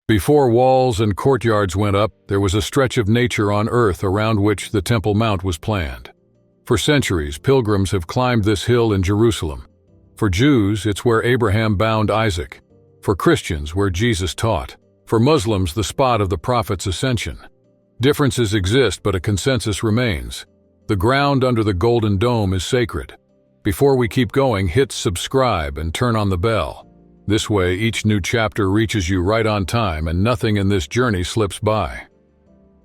Before walls and courtyards went up, there was a stretch of nature on earth around which the Temple Mount was planned. For centuries, pilgrims have climbed this hill in Jerusalem. For Jews, it's where Abraham bound Isaac. For Christians, where Jesus taught. For Muslims, the spot of the Prophet's ascension. Differences exist, but a consensus remains. The ground under the Golden Dome is sacred. Before we keep going, hit subscribe and turn on the bell. This way, each new chapter reaches you right on time and nothing in this journey slips by.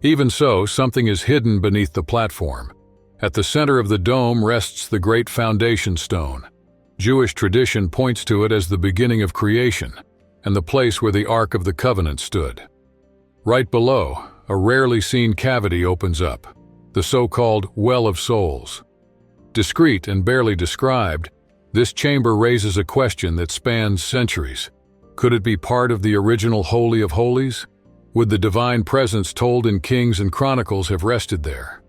Even so, something is hidden beneath the platform. At the center of the dome rests the great foundation stone. Jewish tradition points to it as the beginning of creation and the place where the Ark of the Covenant stood. Right below, a rarely seen cavity opens up, the so-called Well of Souls. Discreet and barely described, this chamber raises a question that spans centuries. Could it be part of the original Holy of Holies? Would the divine presence told in Kings and Chronicles have rested there?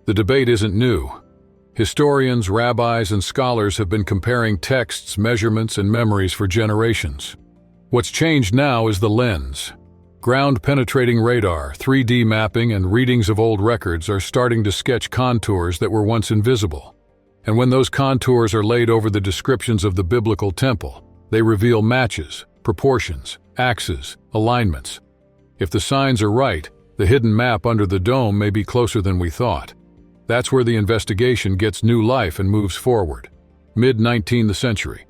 The debate isn't new. Historians, rabbis, and scholars have been comparing texts, measurements, and memories for generations. What's changed now is the lens. Ground-penetrating radar, 3D mapping, and readings of old records are starting to sketch contours that were once invisible. And when those contours are laid over the descriptions of the biblical temple, they reveal matches, proportions, axes, alignments. If the signs are right, the hidden map under the dome may be closer than we thought. That's where the investigation gets new life and moves forward. Mid-19th century.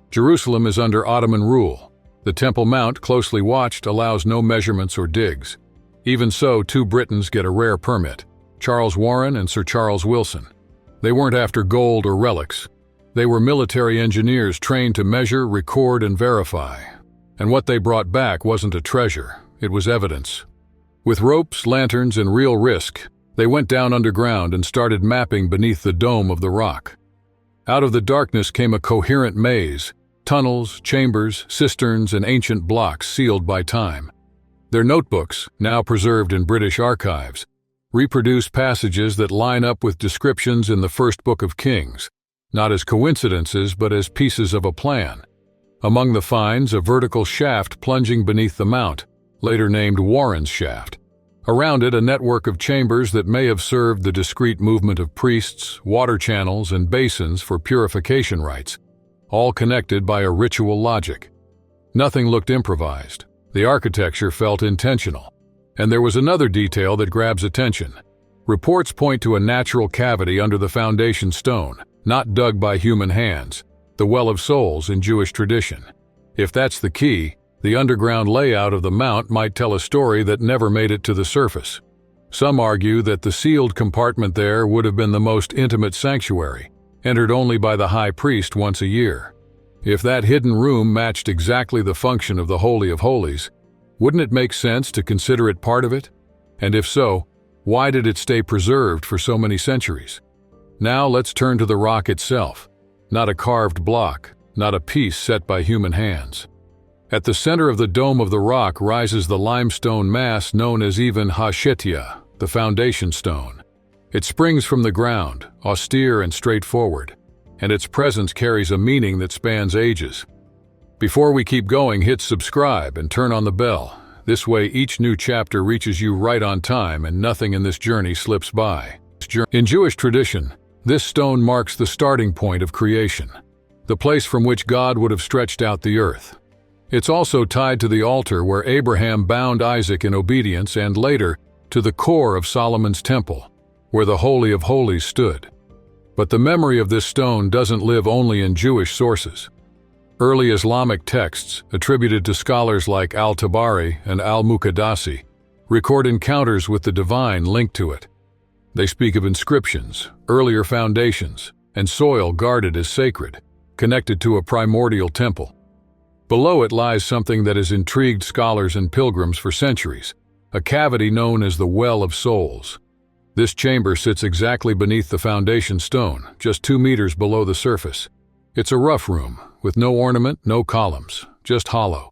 Jerusalem is under Ottoman rule. The Temple Mount, closely watched, allows no measurements or digs. Even so, two Britons get a rare permit, Charles Warren and Sir Charles Wilson. They weren't after gold or relics. They were military engineers trained to measure, record, and verify. And what they brought back wasn't a treasure, it was evidence. With ropes, lanterns, and real risk, they went down underground and started mapping beneath the dome of the rock. Out of the darkness came a coherent maze, tunnels, chambers, cisterns, and ancient blocks sealed by time. Their notebooks, now preserved in British archives, reproduce passages that line up with descriptions in the first book of Kings, not as coincidences but as pieces of a plan. Among the finds, a vertical shaft plunging beneath the mount, later named Warren's Shaft. Around it, a network of chambers that may have served the discreet movement of priests, water channels, and basins for purification rites, all connected by a ritual logic. Nothing looked improvised. The architecture felt intentional. And there was another detail that grabs attention. Reports point to a natural cavity under the foundation stone, not dug by human hands, the Well of Souls in Jewish tradition. If that's the key, the underground layout of the mount might tell a story that never made it to the surface. Some argue that the sealed compartment there would have been the most intimate sanctuary, entered only by the high priest once a year. If that hidden room matched exactly the function of the Holy of Holies, wouldn't it make sense to consider it part of it? And if so, why did it stay preserved for so many centuries? Now let's turn to the rock itself. Not a carved block, not a piece set by human hands. At the center of the dome of the rock rises the limestone mass known as Even HaShetia, the foundation stone. It springs from the ground, austere and straightforward, and its presence carries a meaning that spans ages. Before we keep going, hit subscribe and turn on the bell. This way, each new chapter reaches you right on time and nothing in this journey slips by. In Jewish tradition, this stone marks the starting point of creation, the place from which God would have stretched out the earth. It's also tied to the altar where Abraham bound Isaac in obedience and later to the core of Solomon's temple, where the Holy of Holies stood. But the memory of this stone doesn't live only in Jewish sources. Early Islamic texts, attributed to scholars like al-Tabari and al-Muqaddasi, record encounters with the divine linked to it. They speak of inscriptions, earlier foundations, and soil guarded as sacred, connected to a primordial temple. Below it lies something that has intrigued scholars and pilgrims for centuries, a cavity known as the Well of Souls. This chamber sits exactly beneath the foundation stone, just 2 meters below the surface. It's a rough room, with no ornament, no columns, just hollow.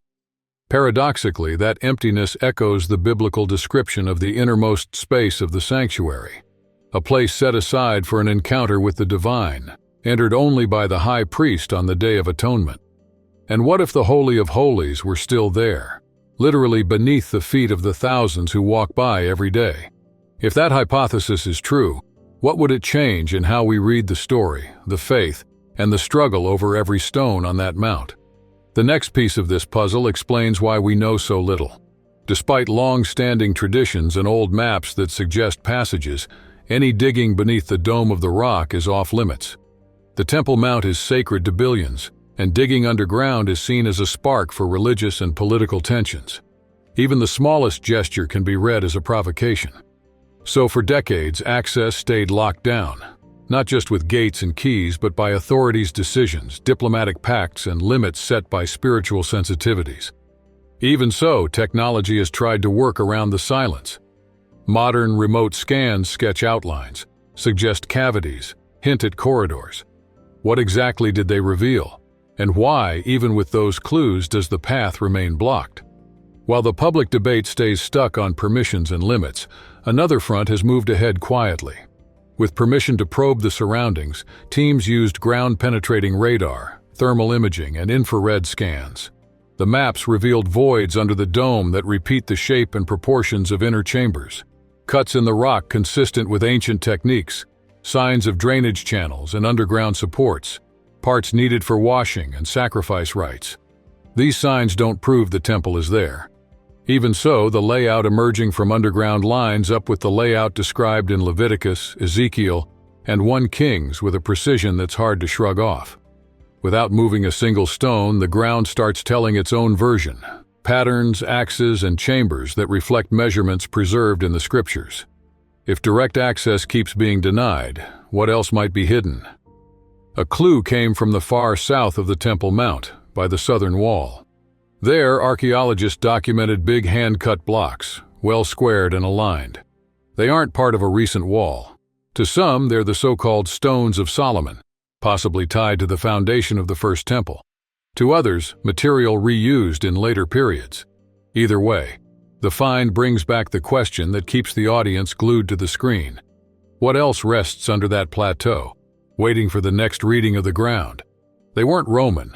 Paradoxically, that emptiness echoes the biblical description of the innermost space of the sanctuary, a place set aside for an encounter with the divine, entered only by the high priest on the Day of Atonement. And what if the Holy of Holies were still there, literally beneath the feet of the thousands who walk by every day. If that hypothesis is true, what would it change in how we read the story, the faith, and the struggle over every stone on that mount? The next piece of this puzzle explains why we know so little. Despite long-standing traditions and old maps that suggest passages, any digging beneath the dome of the rock is off-limits. The Temple Mount is sacred to billions, and digging underground is seen as a spark for religious and political tensions. Even the smallest gesture can be read as a provocation. So for decades, access stayed locked down, not just with gates and keys, but by authorities' decisions, diplomatic pacts, and limits set by spiritual sensitivities. Even so, technology has tried to work around the silence. Modern remote scans sketch outlines, suggest cavities, hint at corridors. What exactly did they reveal? And why, even with those clues, does the path remain blocked? While the public debate stays stuck on permissions and limits, another front has moved ahead quietly. With permission to probe the surroundings, teams used ground-penetrating radar, thermal imaging, and infrared scans. The maps revealed voids under the dome that repeat the shape and proportions of inner chambers, cuts in the rock consistent with ancient techniques, signs of drainage channels and underground supports, parts needed for washing and sacrifice rites. These signs don't prove the temple is there. Even so, the layout emerging from underground lines up with the layout described in Leviticus, Ezekiel, and 1 Kings with a precision that's hard to shrug off. Without moving a single stone, the ground starts telling its own version, patterns, axes, and chambers that reflect measurements preserved in the scriptures. If direct access keeps being denied, what else might be hidden? A clue came from the far south of the Temple Mount, by the southern wall. There, archaeologists documented big hand-cut blocks, well squared and aligned. They aren't part of a recent wall. To some, they're the so-called Stones of Solomon, possibly tied to the foundation of the First Temple. To others, material reused in later periods. Either way, the find brings back the question that keeps the audience glued to the screen. What else rests under that plateau, waiting for the next reading of the ground? They weren't Roman.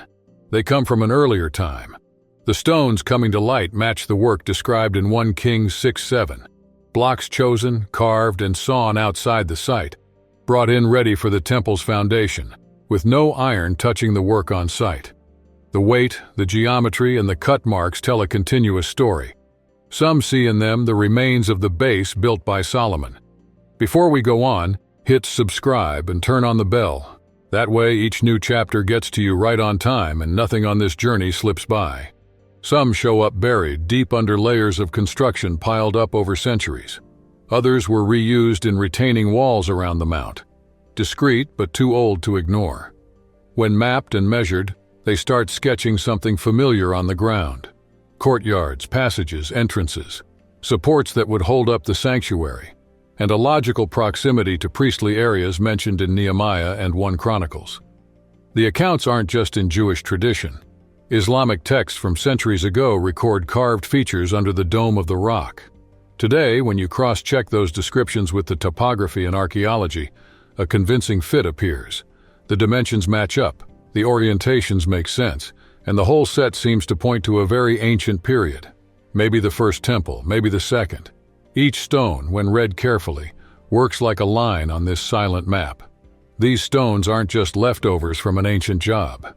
They come from an earlier time. The stones coming to light match the work described in 1 Kings 6-7. Blocks chosen, carved, and sawn outside the site, brought in ready for the temple's foundation, with no iron touching the work on site. The weight, the geometry, and the cut marks tell a continuous story. Some see in them the remains of the base built by Solomon. Before we go on, hit subscribe and turn on the bell. That way each new chapter gets to you right on time and nothing on this journey slips by. Some show up buried deep under layers of construction piled up over centuries. Others were reused in retaining walls around the mount, discreet but too old to ignore. When mapped and measured, they start sketching something familiar on the ground. Courtyards, passages, entrances, supports that would hold up the sanctuary, and a logical proximity to priestly areas mentioned in Nehemiah and 1 Chronicles. The accounts aren't just in Jewish tradition. Islamic texts from centuries ago record carved features under the dome of the rock. Today, when you cross-check those descriptions with the topography and archaeology, a convincing fit appears. The dimensions match up, the orientations make sense, and the whole set seems to point to a very ancient period. Maybe the first temple, maybe the second. Each stone, when read carefully, works like a line on this silent map. These stones aren't just leftovers from an ancient job.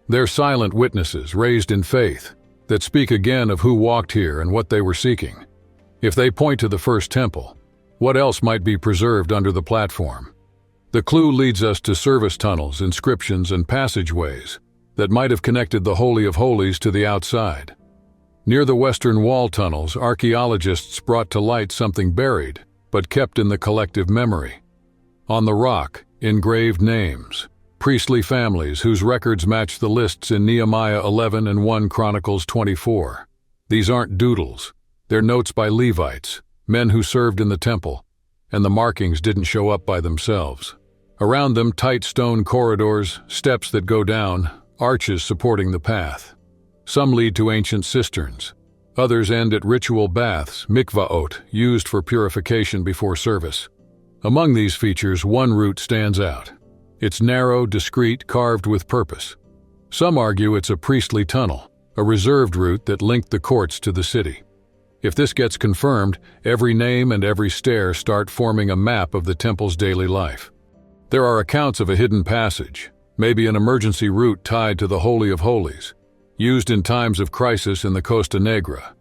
They're silent witnesses raised in faith that speak again of who walked here and what they were seeking. If they point to the first temple, what else might be preserved under the platform? The clue leads us to service tunnels, inscriptions, and passageways that might have connected the Holy of Holies to the outside. Near the western wall tunnels, archaeologists brought to light something buried, but kept in the collective memory. On the rock, engraved names, priestly families whose records match the lists in Nehemiah 11 and 1 Chronicles 24. These aren't doodles. They're notes by Levites, men who served in the temple, and the markings didn't show up by themselves. Around them, tight stone corridors, steps that go down, arches supporting the path. Some lead to ancient cisterns. Others end at ritual baths, mikvaot, used for purification before service. Among these features, one route stands out. It's narrow, discreet, carved with purpose. Some argue it's a priestly tunnel, a reserved route that linked the courts to the city. If this gets confirmed, every name and every stair start forming a map of the temple's daily life. There are accounts of a hidden passage, maybe an emergency route tied to the Holy of Holies, used in times of crisis in the Costa Negra.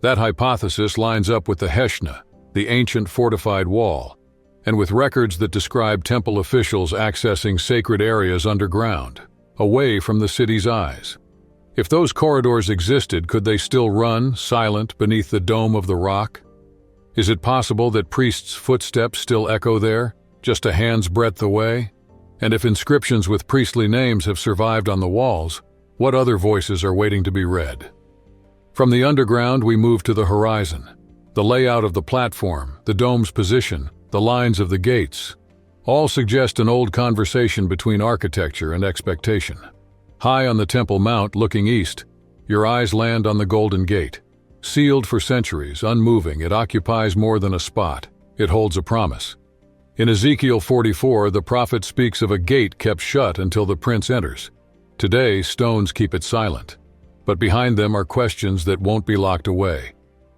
That hypothesis lines up with the Heshna, the ancient fortified wall, and with records that describe temple officials accessing sacred areas underground, away from the city's eyes. If those corridors existed, could they still run, silent, beneath the dome of the rock? Is it possible that priests' footsteps still echo there, just a hand's breadth away? And if inscriptions with priestly names have survived on the walls, what other voices are waiting to be read? From the underground, we move to the horizon. The layout of the platform, the dome's position, the lines of the gates, all suggest an old conversation between architecture and expectation. High on the Temple Mount, looking east, your eyes land on the Golden Gate. Sealed for centuries, unmoving, it occupies more than a spot. It holds a promise. In Ezekiel 44, the prophet speaks of a gate kept shut until the prince enters. Today, stones keep it silent. But behind them are questions that won't be locked away.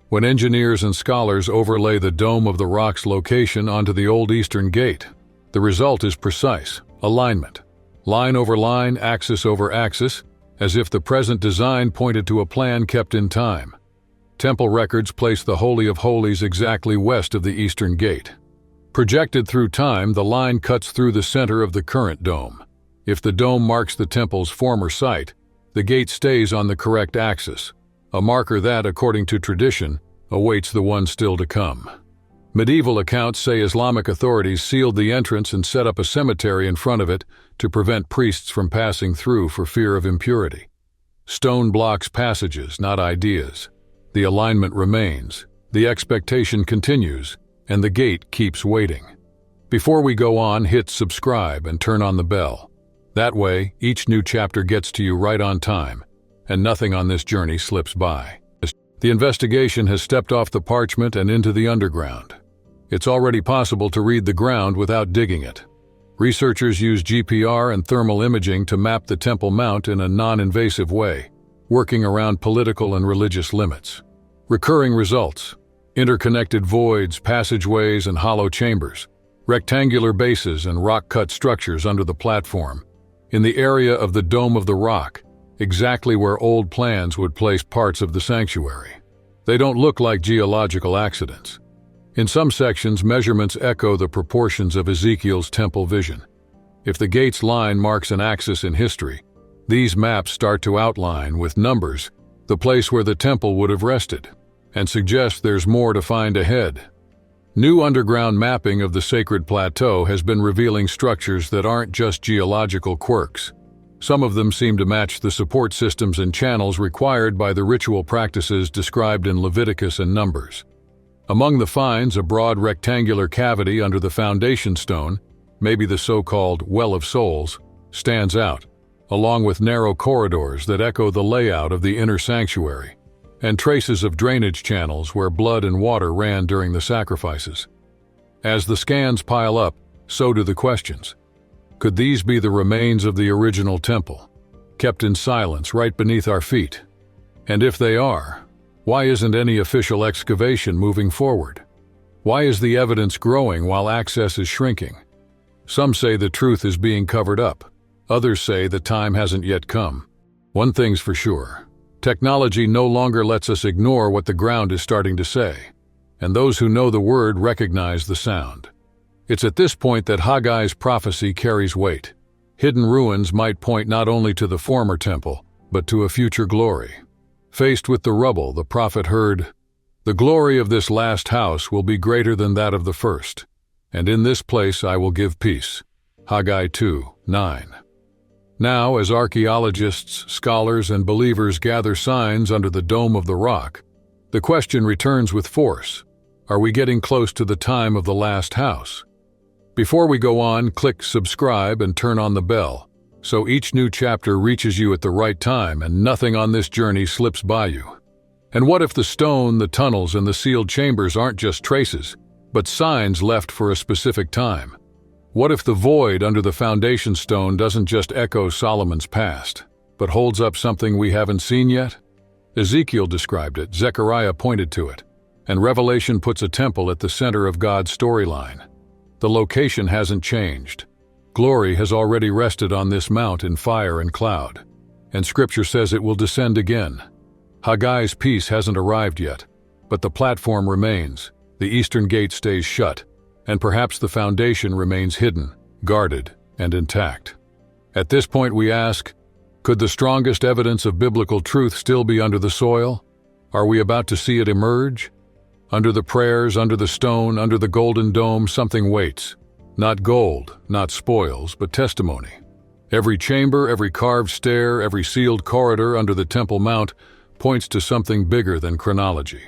When engineers and scholars overlay the dome of the rock's location onto the old eastern gate, the result is precise: alignment. Line over line, axis over axis, as if the present design pointed to a plan kept in time. Temple records place the Holy of Holies exactly west of the eastern gate. Projected through time, the line cuts through the center of the current dome. If the dome marks the temple's former site, the gate stays on the correct axis, a marker that, according to tradition, awaits the one still to come. Medieval accounts say Islamic authorities sealed the entrance and set up a cemetery in front of it to prevent priests from passing through for fear of impurity. Stone blocks passages, not ideas. The alignment remains, the expectation continues, and the gate keeps waiting. Before we go on, hit subscribe and turn on the bell. That way, each new chapter gets to you right on time, and nothing on this journey slips by. The investigation has stepped off the parchment and into the underground. It's already possible to read the ground without digging it. Researchers use GPR and thermal imaging to map the Temple Mount in a non-invasive way, working around political and religious limits. Recurring results: interconnected voids, passageways, and hollow chambers, rectangular bases and rock-cut structures under the platform, in the area of the Dome of the Rock, exactly where old plans would place parts of the sanctuary. They don't look like geological accidents. In some sections, measurements echo the proportions of Ezekiel's temple vision. If the gate's line marks an axis in history, these maps start to outline, with numbers, the place where the temple would have rested, and suggest there's more to find ahead. New underground mapping of the sacred plateau has been revealing structures that aren't just geological quirks. Some of them seem to match the support systems and channels required by the ritual practices described in Leviticus and Numbers. Among the finds, a broad rectangular cavity under the foundation stone, maybe the so-called Well of Souls, stands out, along with narrow corridors that echo the layout of the inner sanctuary, and traces of drainage channels where blood and water ran during the sacrifices. As the scans pile up, so do the questions. Could these be the remains of the original temple, kept in silence right beneath our feet? And if they are, why isn't any official excavation moving forward? Why is the evidence growing while access is shrinking? Some say the truth is being covered up. Others say the time hasn't yet come. One thing's for sure: technology no longer lets us ignore what the ground is starting to say, and those who know the word recognize the sound. It's at this point that Haggai's prophecy carries weight. Hidden ruins might point not only to the former temple, but to a future glory. Faced with the rubble, the prophet heard, "The glory of this last house will be greater than that of the first, and in this place I will give peace." Haggai 2:9. Now, as archaeologists, scholars, and believers gather signs under the Dome of the Rock, the question returns with force: are we getting close to the time of the last house? Before we go on, click subscribe and turn on the bell, so each new chapter reaches you at the right time and nothing on this journey slips by you. And what if the stone, the tunnels, and the sealed chambers aren't just traces, but signs left for a specific time? What if the void under the foundation stone doesn't just echo Solomon's past, but holds up something we haven't seen yet? Ezekiel described it, Zechariah pointed to it, and Revelation puts a temple at the center of God's storyline. The location hasn't changed. Glory has already rested on this mount in fire and cloud, and Scripture says it will descend again. Haggai's peace hasn't arrived yet, but the platform remains, the eastern gate stays shut, and perhaps the foundation remains hidden, guarded, and intact. At this point we ask, could the strongest evidence of biblical truth still be under the soil? Are we about to see it emerge? Under the prayers, under the stone, under the golden dome, something waits. Not gold, not spoils, but testimony. Every chamber, every carved stair, every sealed corridor under the Temple Mount points to something bigger than chronology.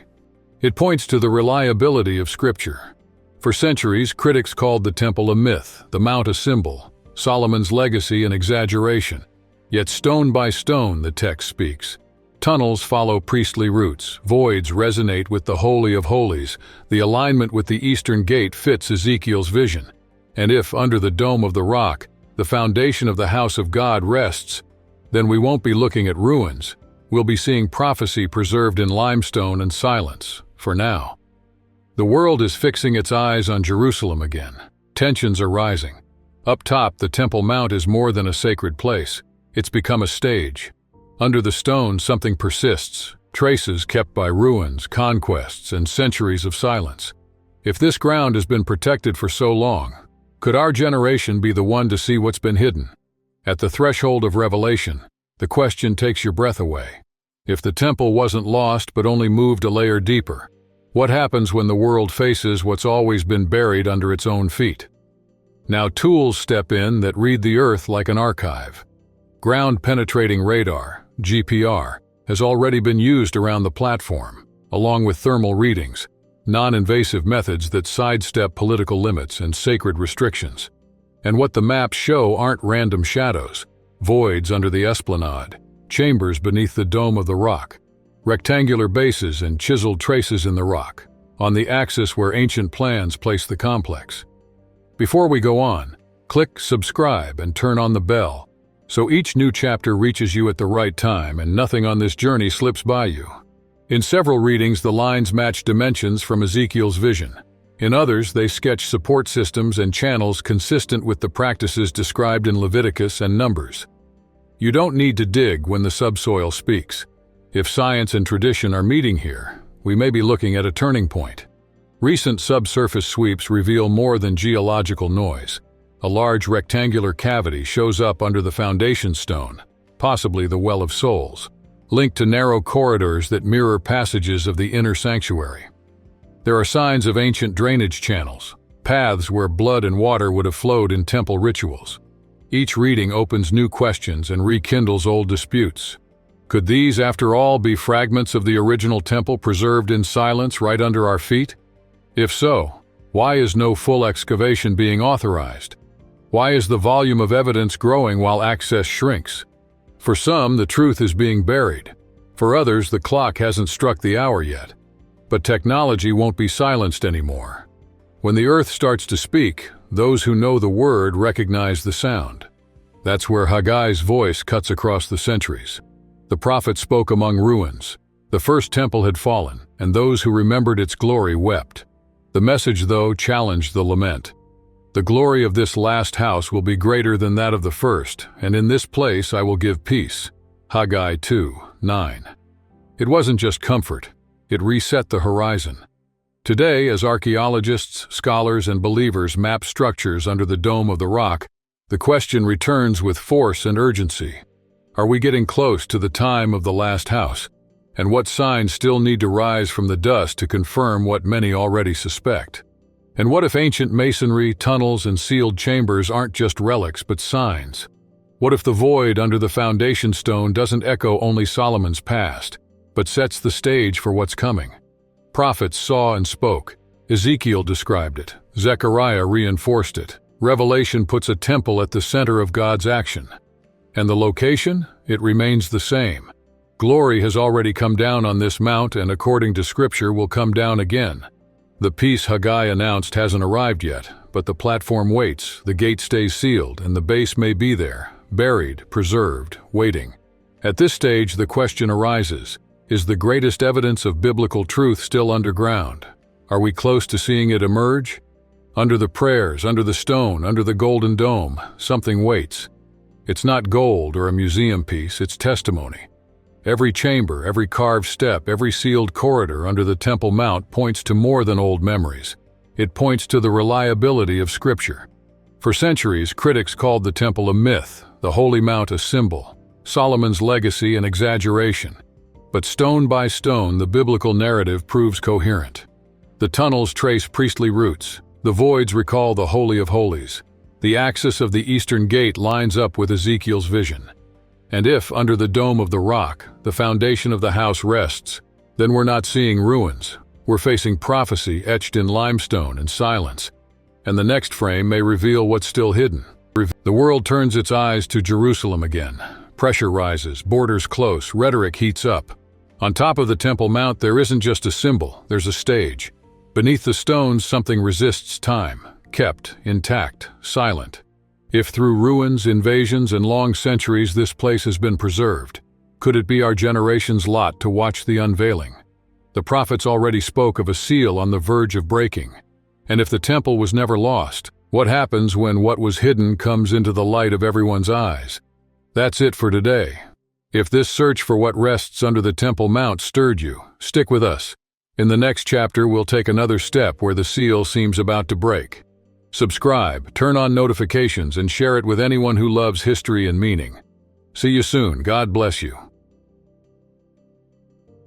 It points to the reliability of Scripture. For centuries, critics called the temple a myth, the mount a symbol, Solomon's legacy an exaggeration. Yet stone by stone the text speaks. Tunnels follow priestly roots, voids resonate with the Holy of Holies, the alignment with the eastern gate fits Ezekiel's vision. And if, under the dome of the rock, the foundation of the house of God rests, then we won't be looking at ruins. We'll be seeing prophecy preserved in limestone and silence, for now. The world is fixing its eyes on Jerusalem again. Tensions are rising. Up top, the Temple Mount is more than a sacred place. It's become a stage. Under the stone, something persists, traces kept by ruins, conquests, and centuries of silence. If this ground has been protected for so long, could our generation be the one to see what's been hidden? At the threshold of revelation, the question takes your breath away. If the temple wasn't lost but only moved a layer deeper, what happens when the world faces what's always been buried under its own feet? Now tools step in that read the earth like an archive. Ground-penetrating radar, GPR, has already been used around the platform, along with thermal readings, non-invasive methods that sidestep political limits and sacred restrictions. And what the maps show aren't random shadows, voids under the esplanade, chambers beneath the dome of the rock, rectangular bases and chiseled traces in the rock, on the axis where ancient plans place the complex. Before we go on, click subscribe and turn on the bell, so each new chapter reaches you at the right time and nothing on this journey slips by you. In several readings, the lines match dimensions from Ezekiel's vision. In others, they sketch support systems and channels consistent with the practices described in Leviticus and Numbers. You don't need to dig when the subsoil speaks. If science and tradition are meeting here, we may be looking at a turning point. Recent subsurface sweeps reveal more than geological noise. A large rectangular cavity shows up under the foundation stone, possibly the Well of Souls, linked to narrow corridors that mirror passages of the inner sanctuary. There are signs of ancient drainage channels, paths where blood and water would have flowed in temple rituals. Each reading opens new questions and rekindles old disputes. Could these, after all, be fragments of the original temple preserved in silence right under our feet? If so, why is no full excavation being authorized? Why is the volume of evidence growing while access shrinks? For some, the truth is being buried. For others, the clock hasn't struck the hour yet. But technology won't be silenced anymore. When the earth starts to speak, those who know the word recognize the sound. That's where Haggai's voice cuts across the centuries. The prophet spoke among ruins. The first temple had fallen, and those who remembered its glory wept. The message, though, challenged the lament. The glory of this last house will be greater than that of the first, and in this place I will give peace. Haggai 2:9. It wasn't just comfort, it reset the horizon. Today, as archaeologists, scholars, and believers map structures under the dome of the rock, the question returns with force and urgency. Are we getting close to the time of the last house? And what signs still need to rise from the dust to confirm what many already suspect? And what if ancient masonry, tunnels, and sealed chambers aren't just relics but signs? What if the void under the foundation stone doesn't echo only Solomon's past, but sets the stage for what's coming? Prophets saw and spoke. Ezekiel described it. Zechariah reinforced it. Revelation puts a temple at the center of God's action. And the location? It remains the same. Glory has already come down on this mount and, according to Scripture, will come down again. The peace Haggai announced hasn't arrived yet, but the platform waits, the gate stays sealed, and the base may be there, buried, preserved, waiting. At this stage, the question arises, is the greatest evidence of biblical truth still underground? Are we close to seeing it emerge? Under the prayers, under the stone, under the golden dome, something waits. It's not gold or a museum piece, it's testimony. Every chamber, every carved step, every sealed corridor under the Temple Mount points to more than old memories. It points to the reliability of Scripture. For centuries, critics called the temple a myth, the Holy Mount a symbol, Solomon's legacy an exaggeration. But stone by stone, the biblical narrative proves coherent. The tunnels trace priestly roots. The voids recall the Holy of Holies. The axis of the eastern gate lines up with Ezekiel's vision. And if, under the dome of the rock, the foundation of the house rests, then we're not seeing ruins. We're facing prophecy etched in limestone and silence. And the next frame may reveal what's still hidden. The world turns its eyes to Jerusalem again. Pressure rises, borders close, rhetoric heats up. On top of the Temple Mount, there isn't just a symbol, there's a stage. Beneath the stones, something resists time, kept, intact, silent. If through ruins, invasions, and long centuries this place has been preserved, could it be our generation's lot to watch the unveiling? The prophets already spoke of a seal on the verge of breaking. And if the temple was never lost, what happens when what was hidden comes into the light of everyone's eyes? That's it for today. If this search for what rests under the Temple Mount stirred you, stick with us. In the next chapter, we'll take another step where the seal seems about to break. Subscribe, turn on notifications, and share it with anyone who loves history and meaning. See you soon. God bless you.